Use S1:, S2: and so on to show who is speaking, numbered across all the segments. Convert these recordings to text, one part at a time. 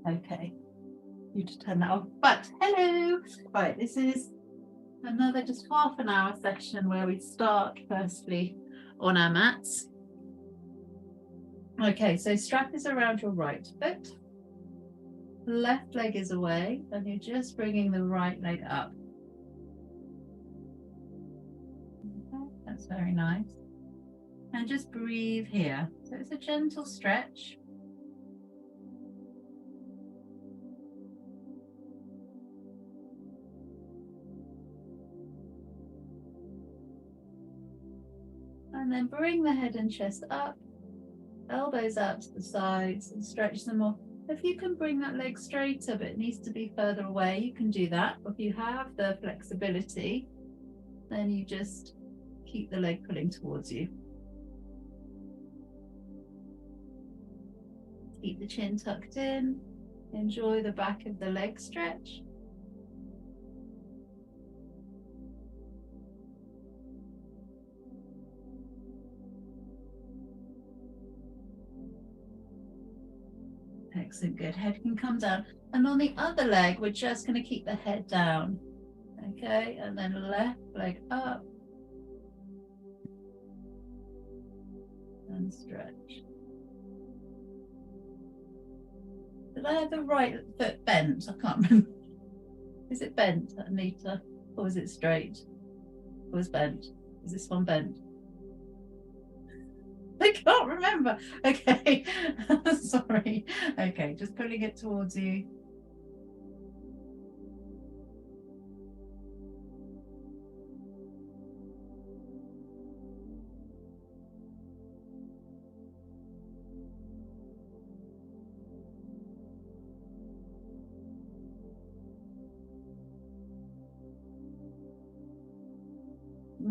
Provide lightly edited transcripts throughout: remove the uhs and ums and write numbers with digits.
S1: Okay, you to turn that off. But hello, right, this is another just half an hour session where we start firstly on our mats. Okay, so strap is around your right foot, left leg is away, and you're just bringing the right leg up. Okay, that's very nice. And just breathe here. So it's a gentle stretch. And then bring the head and chest up, elbows out to the sides and stretch them more. If you can bring that leg straighter, but it needs to be further away, you can do that. If you have the flexibility, then you just keep the leg pulling towards you. Keep the chin tucked in. Enjoy the back of the leg stretch. Excellent, good. Head can come down. And on the other leg, we're just going to keep the head down. Okay, and then left leg up. And stretch. Did I have the right foot bent? I can't remember. Is it bent, Anita? Or is it straight? Or is bent? Is this one bent? I can't remember. Okay, sorry. Okay, just pulling it towards you.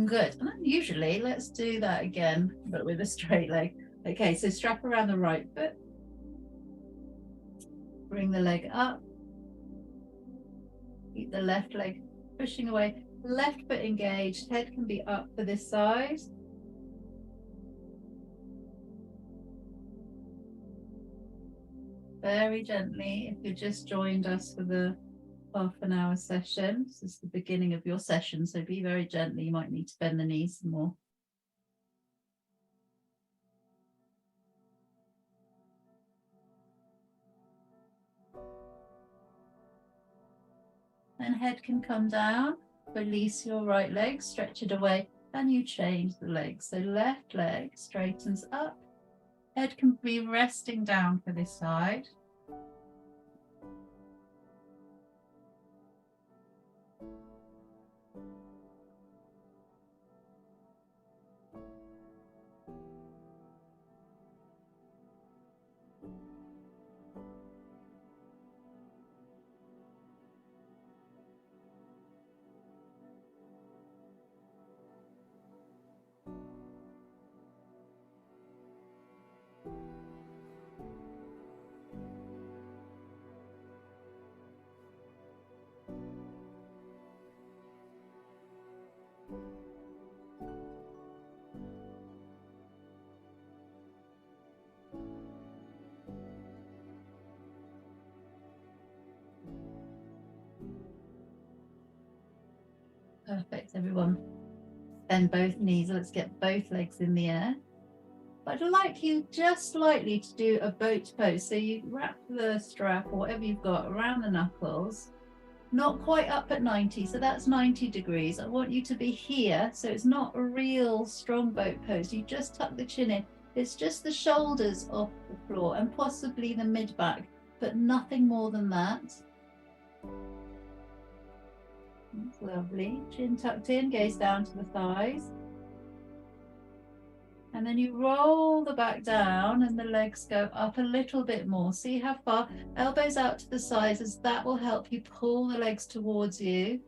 S1: Good. And usually, let's do that again, but with a straight leg. Okay, so strap around the right foot. Bring the leg up. Keep the left leg pushing away. Left foot engaged. Head can be up for this side. Very gently, if you just joined us for the half an hour session. This is the beginning of your session, so be very gently. You might need to bend the knees some more. And head can come down. Release your right leg, stretch it away, and you change the leg. So left leg straightens up. Head can be resting down for this side. Perfect, everyone. Bend both knees. Let's get both legs in the air. I'd like you just slightly to do a boat pose. So you wrap the strap or whatever you've got around the knuckles, not quite up at 90. So that's 90 degrees. I want you to be here. So it's not a real strong boat pose. You just tuck the chin in. It's just the shoulders off the floor and possibly the mid back, but nothing more than that. That's lovely. Chin tucked in, gaze down to the thighs. And then you roll the back down and the legs go up a little bit more. See how far? Elbows out to the sides, as that will help you pull the legs towards you.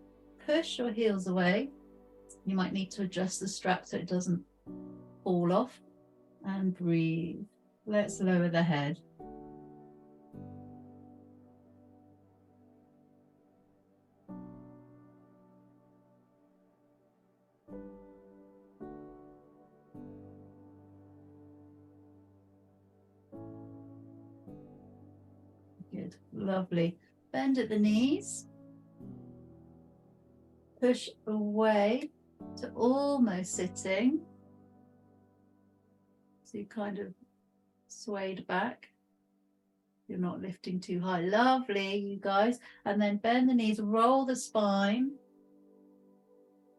S1: Push your heels away. You might need to adjust the strap so it doesn't fall off. And breathe. Let's lower the head. Good. Good, lovely. Bend at the knees. Push away to almost sitting. So you kind of swayed back. You're not lifting too high. Lovely, you guys. And then bend the knees, roll the spine.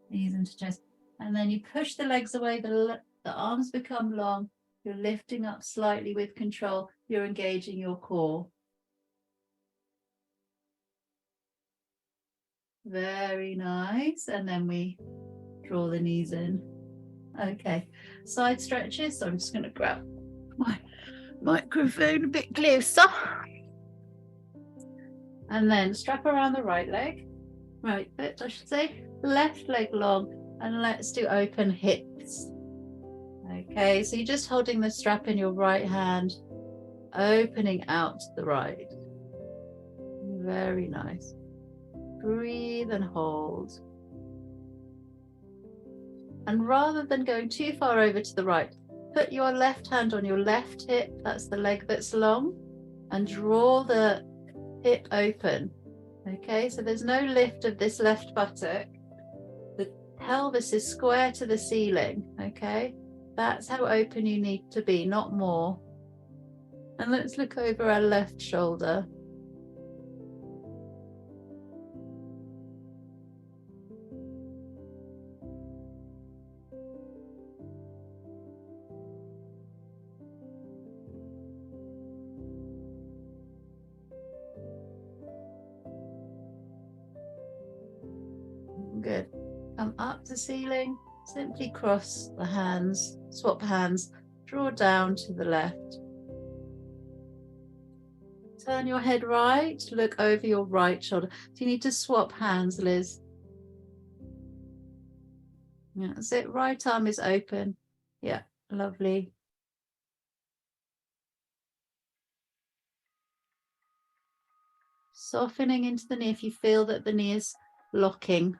S1: Knees into chest. And then you push the legs away, the arms become long. You're lifting up slightly with control. You're engaging your core. Very nice. And then we draw the knees in. Okay, side stretches. So I'm just going to grab my microphone a bit closer. And then strap around the right leg. Right foot, I should say. Left leg long. And let's do open hips. Okay, so you're just holding the strap in your right hand, opening out to the right. Very nice. Breathe and hold. And rather than going too far over to the right, put your left hand on your left hip, that's the leg that's long, and draw the hip open. Okay, so there's no lift of this left buttock. The pelvis is square to the ceiling. Okay, that's how open you need to be, not more. And let's look over our left shoulder. Good. Come up to ceiling, simply cross the hands, swap hands, draw down to the left. Turn your head right, look over your right shoulder. So you need to swap hands, Liz. Yeah, that's it. Right arm is open. Yeah, lovely. Softening into the knee if you feel that the knee is locking.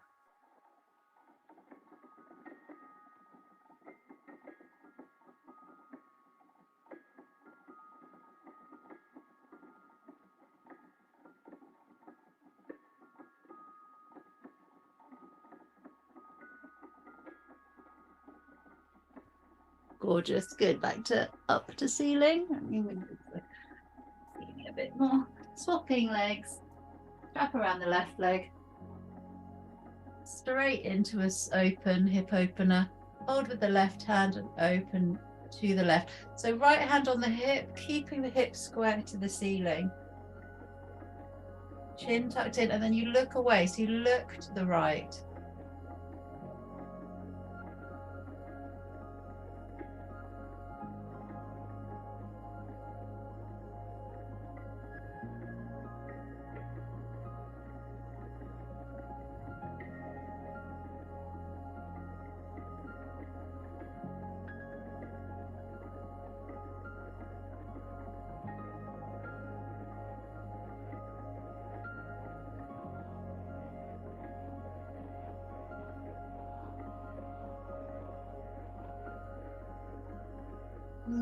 S1: Gorgeous. Good. Back to up to ceiling. A bit more. Swapping legs. Wrap around the left leg. Straight into an open hip opener. Hold with the left hand and open to the left. So right hand on the hip, keeping the hip square to the ceiling. Chin tucked in, and then you look away. So you look to the right.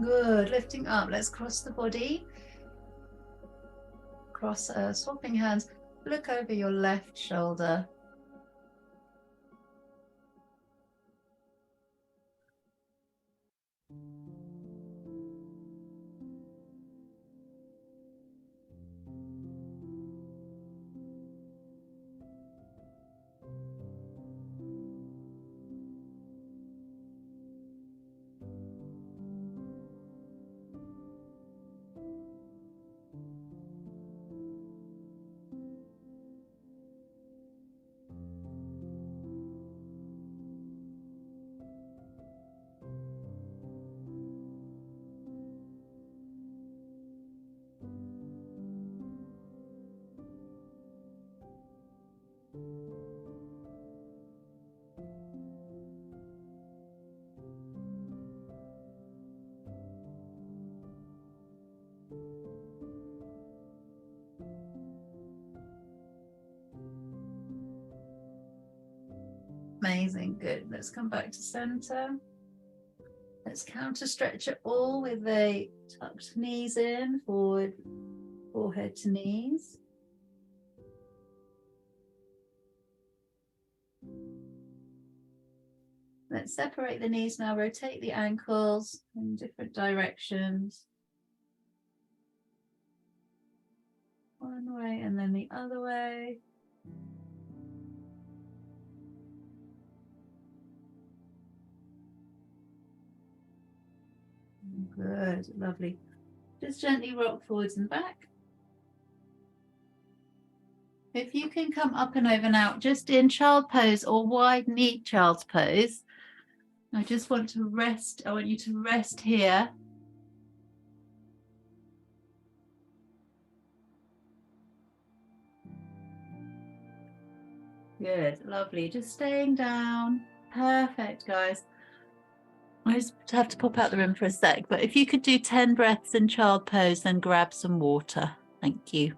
S1: Good. Lifting up. Let's cross the body. Cross, swapping hands. Look over your left shoulder. Amazing. Good. Let's come back to center. Let's counter stretch it all with a tucked knees in, forward Forehead to knees. Let's separate the knees now, rotate the ankles in different directions. One way and then the other way. Good, lovely. Just gently rock forwards and back. If you can come up and over now, just in child pose or wide knee child's pose. I just want to rest. I want you to rest here. Good, lovely. Just staying down. Perfect, guys. I just have to pop out the room for a sec, but if you could do 10 breaths in child pose, then grab some water. Thank you.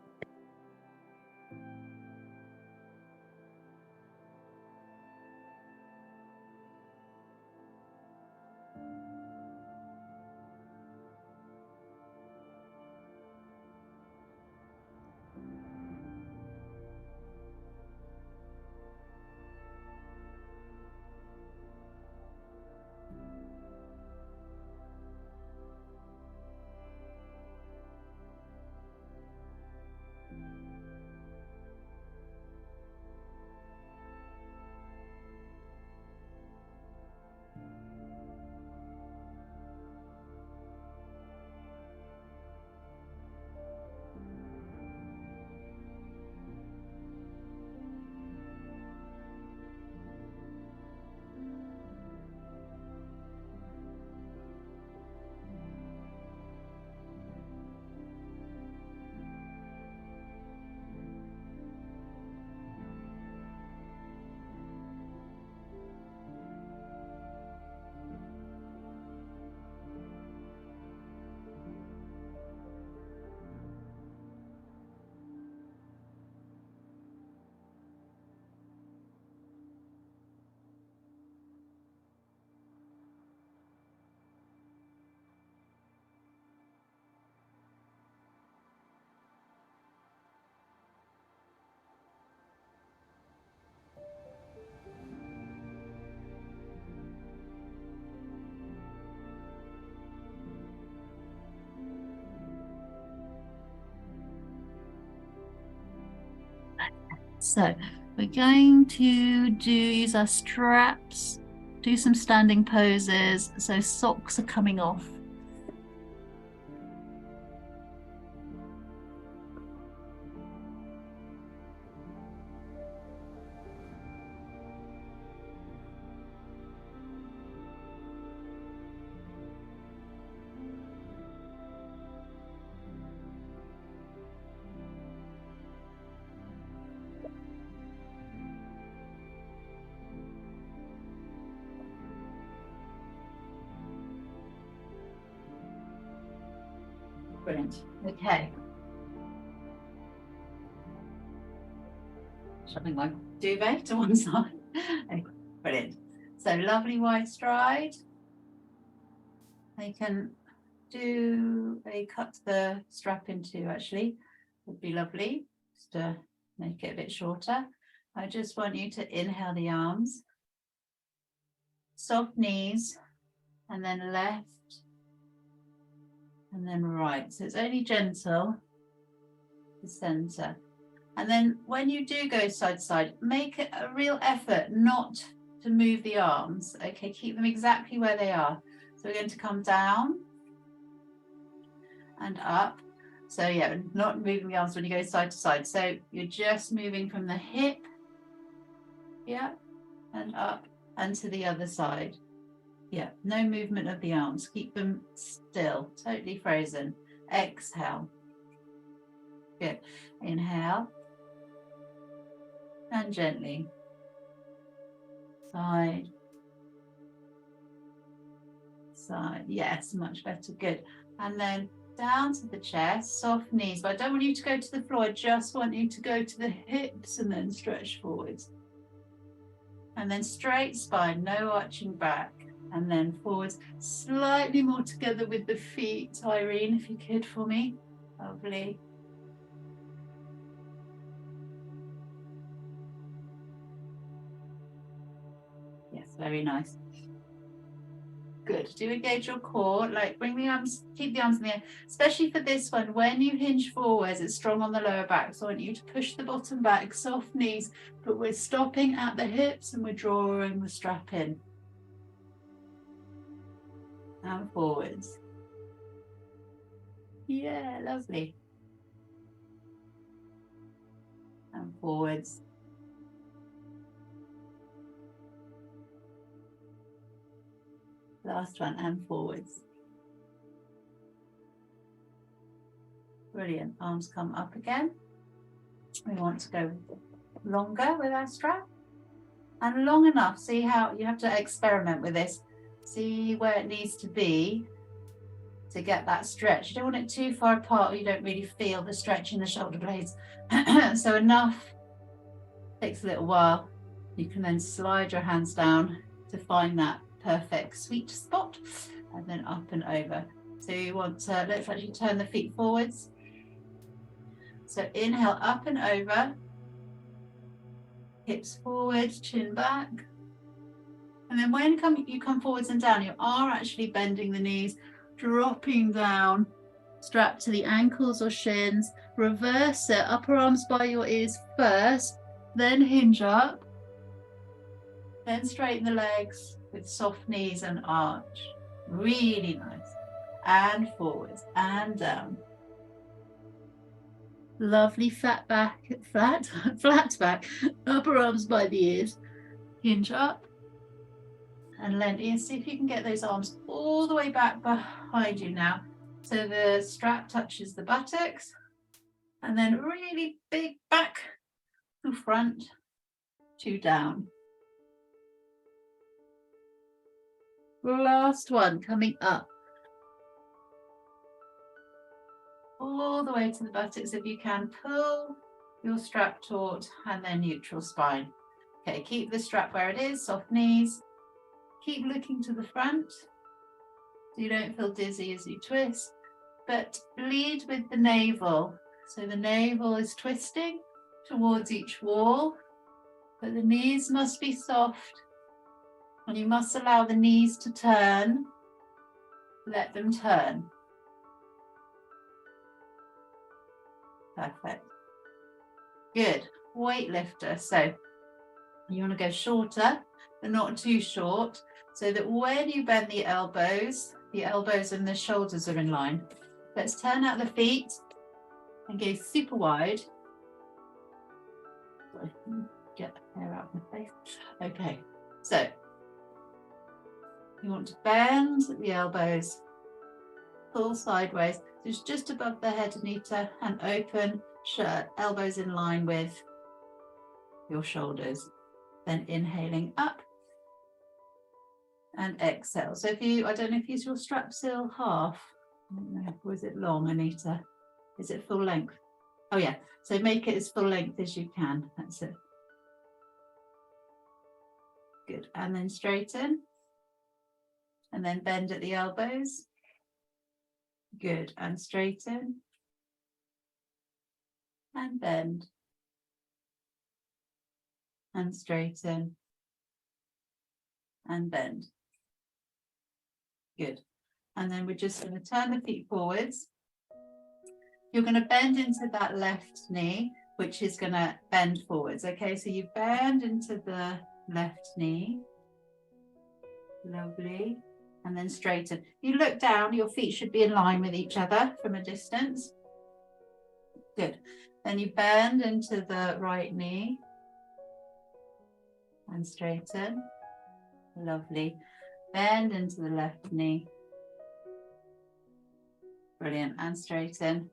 S1: So we're going to use our straps, do some standing poses. So socks are coming off. Brilliant. Okay. Shoving my duvet to one side. Okay, brilliant. So lovely wide stride. I can cut the strap in two, actually. Would be lovely, just to make it a bit shorter. I just want you to inhale the arms, soft knees, and then left, and then right. So it's only gentle, the center. And then when you do go side to side, make it a real effort not to move the arms. Okay, keep them exactly where they are. So we're going to come down and up. So yeah, not moving the arms when you go side to side. So you're just moving from the hip, yeah, and up and to the other side. Yeah, no movement of the arms. Keep them still, totally frozen. Exhale. Good. Inhale. And gently. Side. Side. Yes, much better. Good. And then down to the chest, soft knees. But I don't want you to go to the floor. I just want you to go to the hips and then stretch forwards. And then straight spine, no arching back. And then forwards, slightly more together with the feet. Irene, if you could for me. Lovely. Very nice. Good. Do engage your core, like bring the arms, keep the arms in the air, especially for this one. When you hinge forwards, it's strong on the lower back. So I want you to push the bottom back, soft knees, but we're stopping at the hips and we're drawing the strap in. And forwards. Yeah, lovely. And forwards. Last one, and forwards. Brilliant. Arms come up again. We want to go longer with our strap. And long enough. See how you have to experiment with this. See where it needs to be to get that stretch. You don't want it too far apart or you don't really feel the stretch in the shoulder blades. So enough. Takes a little while. You can then slide your hands down to find that perfect sweet spot, and then up and over. So you want to, let's actually turn the feet forwards. So inhale, up and over, hips forward, chin back. And then when you come forwards and down, you are actually bending the knees, dropping down, strap to the ankles or shins, reverse it, upper arms by your ears first, then hinge up, then straighten the legs with soft knees and arch. Really nice. And forwards and down. Lovely flat back, flat back, upper arms by the ears, hinge up and lengthen. And see if you can get those arms all the way back behind you now. So the strap touches the buttocks and then really big back to front to down. Last one, coming up. All the way to the buttocks if you can. Pull your strap taut and then neutral spine. Okay, keep the strap where it is, soft knees. Keep looking to the front so you don't feel dizzy as you twist, but lead with the navel. So the navel is twisting towards each wall, but the knees must be soft. And you must allow the knees to turn. Let them turn. Perfect. Good. Weightlifter. So you want to go shorter, but not too short, so that when you bend the elbows and the shoulders are in line. Let's turn out the feet and go super wide. Sorry, get the hair out of my face. Okay. So you want to bend the elbows, pull sideways, so just above the head, Anita, and open, shut, elbows in line with your shoulders. Then inhaling up and exhale. So if you, I don't know if you your strap still half, I don't know, or is it long, Anita? Is it full length? Oh yeah, so make it as full length as you can. That's it. Good, and then straighten. And then bend at the elbows. Good, and straighten. And bend. And straighten. And bend. Good. And then we're just going to turn the feet forwards. You're going to bend into that left knee, which is going to bend forwards. Okay, so you bend into the left knee. Lovely. And then straighten. You look down, your feet should be in line with each other from a distance. Good. Then you bend into the right knee and straighten. Lovely. Bend into the left knee. Brilliant. And straighten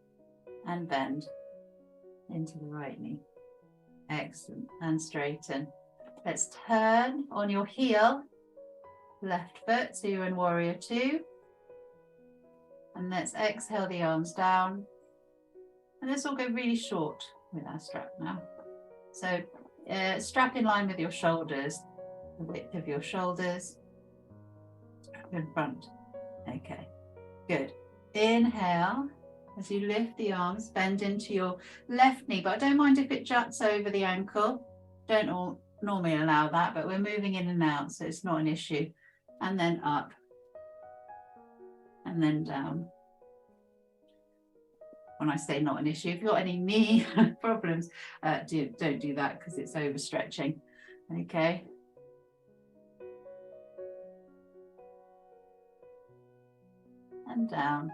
S1: and bend into the right knee. Excellent. And straighten. Let's turn on your heel. Left foot, so you're in warrior two. And let's exhale the arms down. And this will go really short with our strap now. So strap in line with your shoulders, the width of your shoulders, strap in front. Okay, good. Inhale, as you lift the arms, bend into your left knee, but I don't mind if it juts over the ankle. Don't normally allow that, but we're moving in and out, so it's not an issue. And then up and then down. When I say not an issue, if you've got any knee problems, don't do that because it's overstretching. Okay. And down.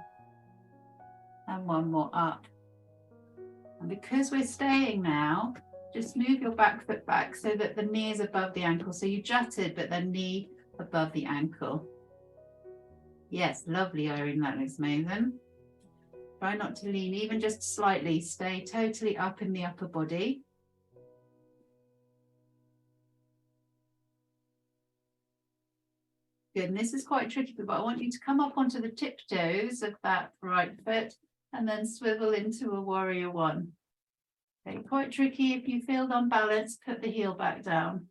S1: And one more up. And because we're staying now, just move your back foot back so that the knee is above the ankle. So you jutted, but the knee above the ankle. Yes, lovely, Irene, that looks amazing. Try not to lean, even just slightly. Stay totally up in the upper body. Good, and this is quite tricky, but I want you to come up onto the tiptoes of that right foot and then swivel into a warrior one. Okay, quite tricky. If you feel unbalanced, put the heel back down.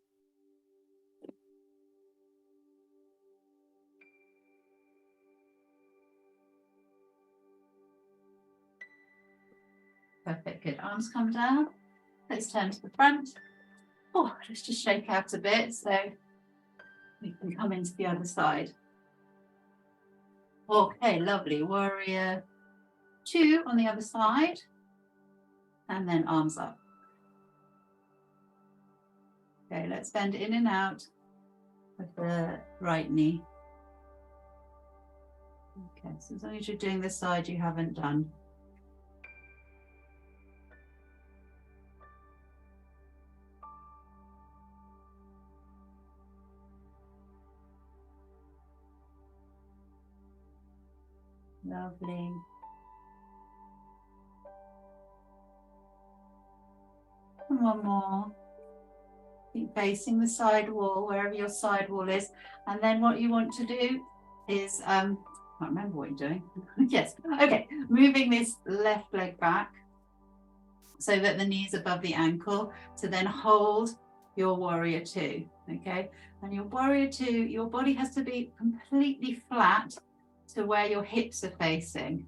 S1: Perfect, good. Arms come down. Let's turn to the front. Oh, let's just shake out a bit so we can come into the other side. Okay, lovely. Warrior two on the other side. And then arms up. Okay, let's bend in and out of the right knee. Okay, so as long as you're doing the side you haven't done. Lovely. And one more. Keep facing the side wall, wherever your side wall is. And then what you want to do is, I can't remember what you're doing. Yes, okay. Moving this left leg back so that the knee's above the ankle to then hold your warrior two, okay? And your warrior two, your body has to be completely flat to where your hips are facing.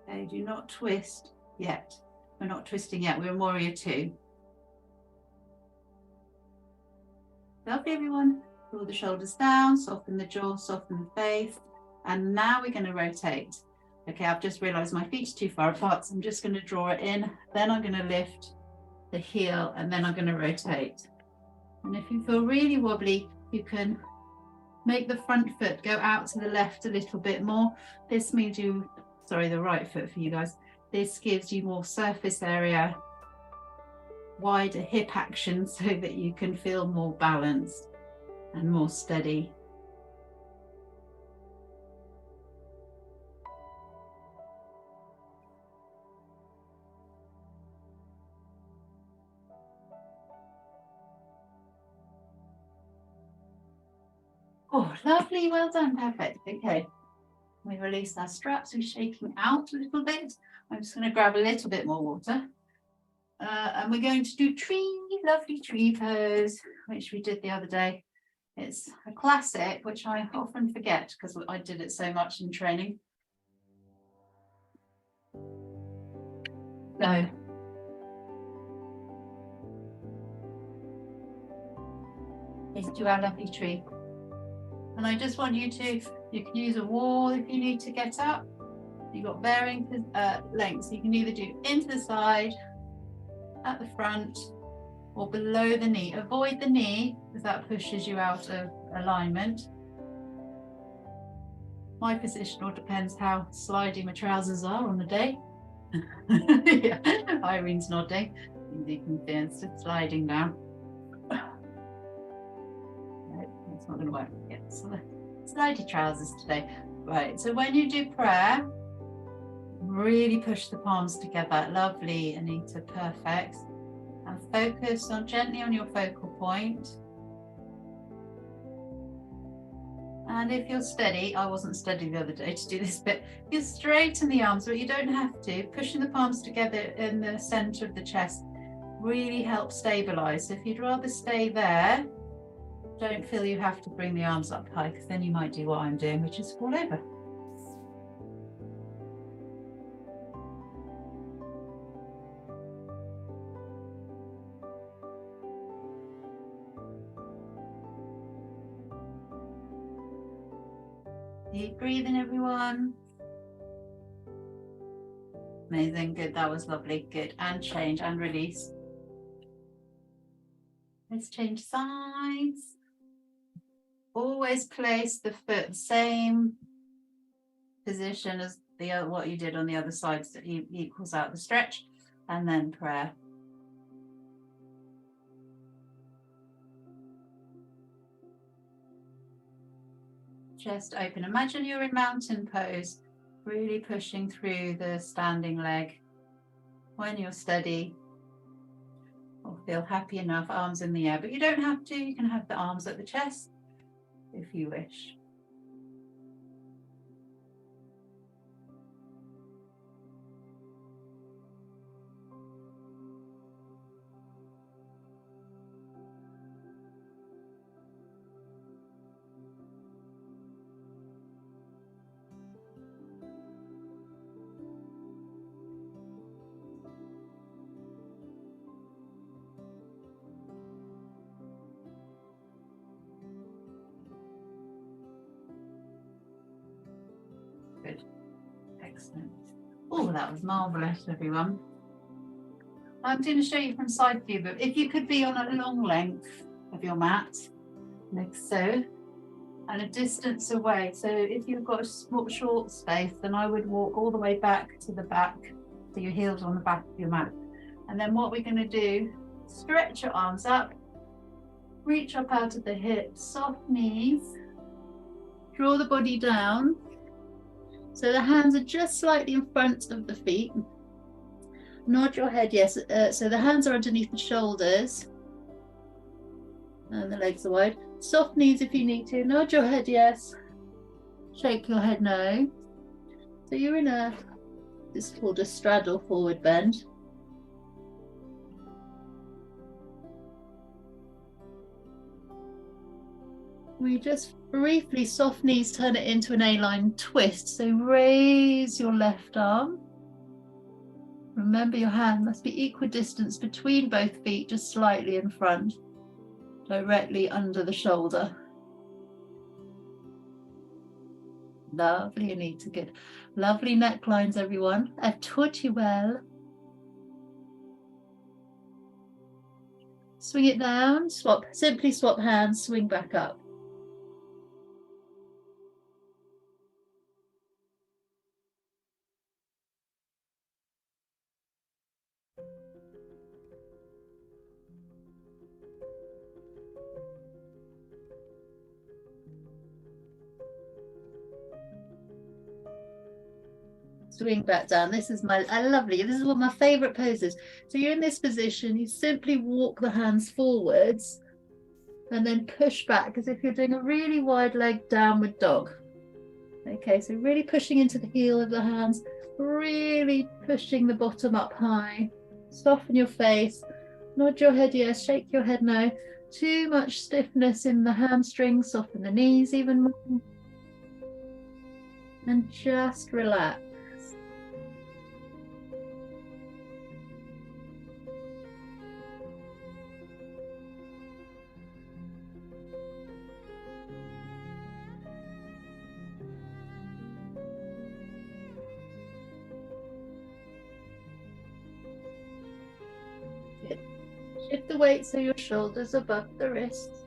S1: Okay, do not twist yet. We're not twisting yet, we're in warrior two. Lovely, everyone. Pull the shoulders down, soften the jaw, soften the face. And now we're going to rotate. Okay, I've just realized my feet are too far apart, so I'm just going to draw it in. Then I'm going to lift the heel and then I'm going to rotate. And if you feel really wobbly, you can make the front foot go out to the left a little bit more. This means you, sorry, the right foot for you guys. This gives you more surface area, wider hip action so that you can feel more balanced and more steady. Oh, lovely, well done, perfect. Okay, we release our straps, we're shaking out a little bit. I'm just going to grab a little bit more water. And we're going to do lovely tree pose, which we did the other day. It's a classic, which I often forget because I did it so much in training. Go. Into our lovely tree. And I just want you can use a wall if you need to get up. You've got varying lengths. You can either do into the side, at the front, or below the knee. Avoid the knee because that pushes you out of alignment. My position all depends how slidey my trousers are on the day. Yeah. Irene's nodding. You can see it's sliding down. It's not going to work. Yeah, so slidey trousers today. Right, so when you do prayer, really push the palms together. Lovely, Anita, perfect. And focus gently on your focal point. And if you're steady, I wasn't steady the other day to do this, but you straighten the arms, but you don't have to. Pushing the palms together in the center of the chest really helps stabilize. So if you'd rather stay there, don't feel you have to bring the arms up high, because then you might do what I'm doing, which is fall over. Deep breathing, everyone. Amazing, good, that was lovely, good. And change and release. Let's change sides. Always place the foot same position as the other, what you did on the other side, so it equals out the stretch, and then prayer. Chest open. Imagine you're in mountain pose, really pushing through the standing leg. When you're steady, or feel happy enough, arms in the air, but you don't have to. You can have the arms at the chest if you wish. Good. Excellent. Oh, that was marvellous, everyone. I'm going to show you from side view, but if you could be on a long length of your mat, like so, and a distance away. So if you've got a short space, then I would walk all the way back to the back, so your heels on the back of your mat. And then what we're going to do, stretch your arms up, reach up out of the hips, soft knees, draw the body down. So the hands are just slightly in front of the feet. Nod your head, yes. So the hands are underneath the shoulders. And the legs are wide. Soft knees if you need to. Nod your head, yes. Shake your head, no. So you're in this is called a straddle forward bend. We just briefly, soft knees, turn it into an A-line twist. So raise your left arm. Remember your hand must be equidistant between both feet, just slightly in front, directly under the shoulder. Lovely, Anita, good. Lovely necklines, everyone. A tutti well. Swing it down, swap, simply swap hands, swing back up. Swing back down. This is one of my favorite poses. So you're in this position, you simply walk the hands forwards and then push back as if you're doing a really wide leg downward dog. Okay, so really pushing into the heel of the hands, really pushing the bottom up high. Soften your face, nod your head yes, shake your head no. Too much stiffness in the hamstrings, soften the knees even more. And just relax. Shift the weight so your shoulders above the wrists.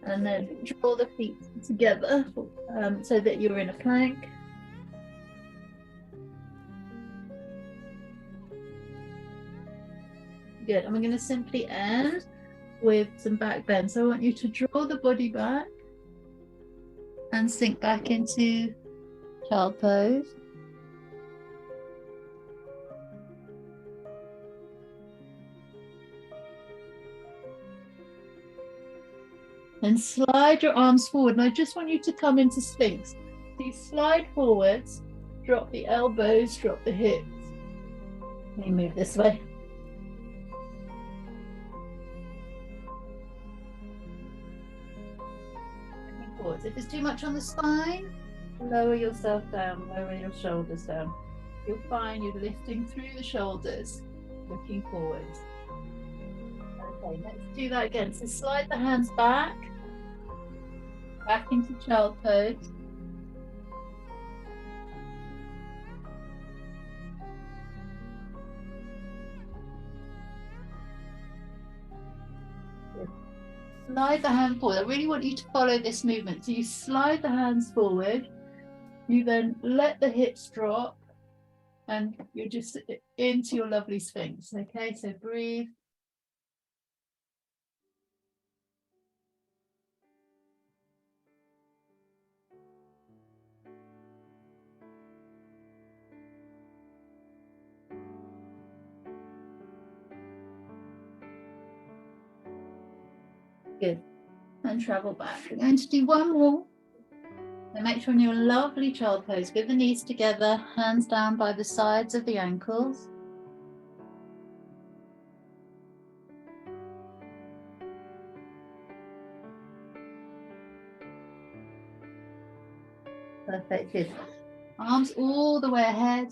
S1: And then draw the feet together so that you're in a plank. Good. And we're going to simply end with some back bend. So I want you to draw the body back and sink back into child pose. And slide your arms forward. And I just want you to come into Sphinx. So you slide forwards, drop the elbows, drop the hips. Let me move this way. Forwards. If there's too much on the spine, lower yourself down, lower your shoulders down. You'll find you're lifting through the shoulders, looking forwards. Okay, let's do that again. So slide the hands back. Back into child pose. Slide the hand forward. I really want you to follow this movement. So you slide the hands forward, you then let the hips drop, and you're just into your lovely Sphinx. Okay, so breathe. Good. And travel back. We're going to do one more. And make sure in your lovely child pose with the knees together, hands down by the sides of the ankles. Perfect. Good. Arms all the way ahead.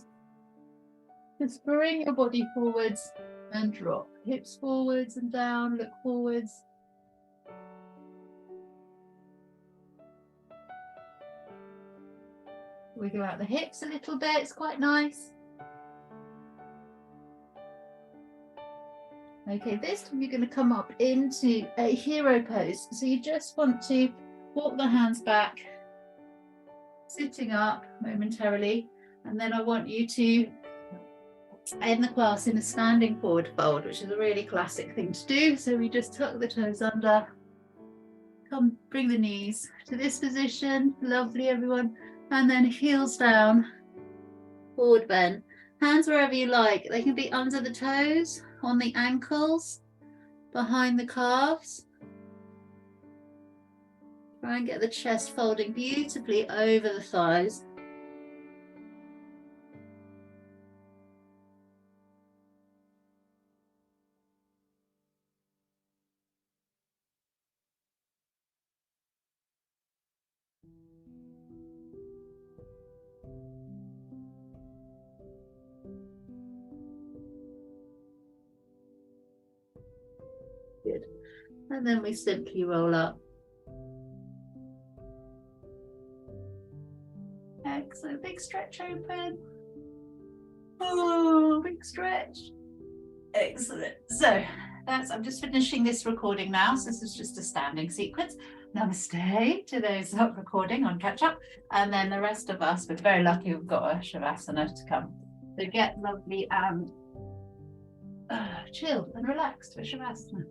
S1: Just bring your body forwards and drop. Hips forwards and down, look forwards. Wiggle out the hips a little bit, it's quite nice. Okay, this time you're going to come up into a hero pose. So you just want to walk the hands back, sitting up momentarily, and then I want you to end the class in a standing forward fold, which is a really classic thing to do. So we just tuck the toes under, come bring the knees to this position, lovely everyone, and then heels down, forward bend, hands wherever you like. They can be under the toes, on the ankles, behind the calves. Try and get the chest folding beautifully over the thighs. Good. And then we simply roll up. Excellent. Big stretch open. Oh, big stretch. Excellent. So I'm just finishing this recording now. So this is just a standing sequence. Namaste to those recording on catch up. And then the rest of us, we're very lucky we've got a Shavasana to come. So get lovely chilled and relaxed for Shavasana.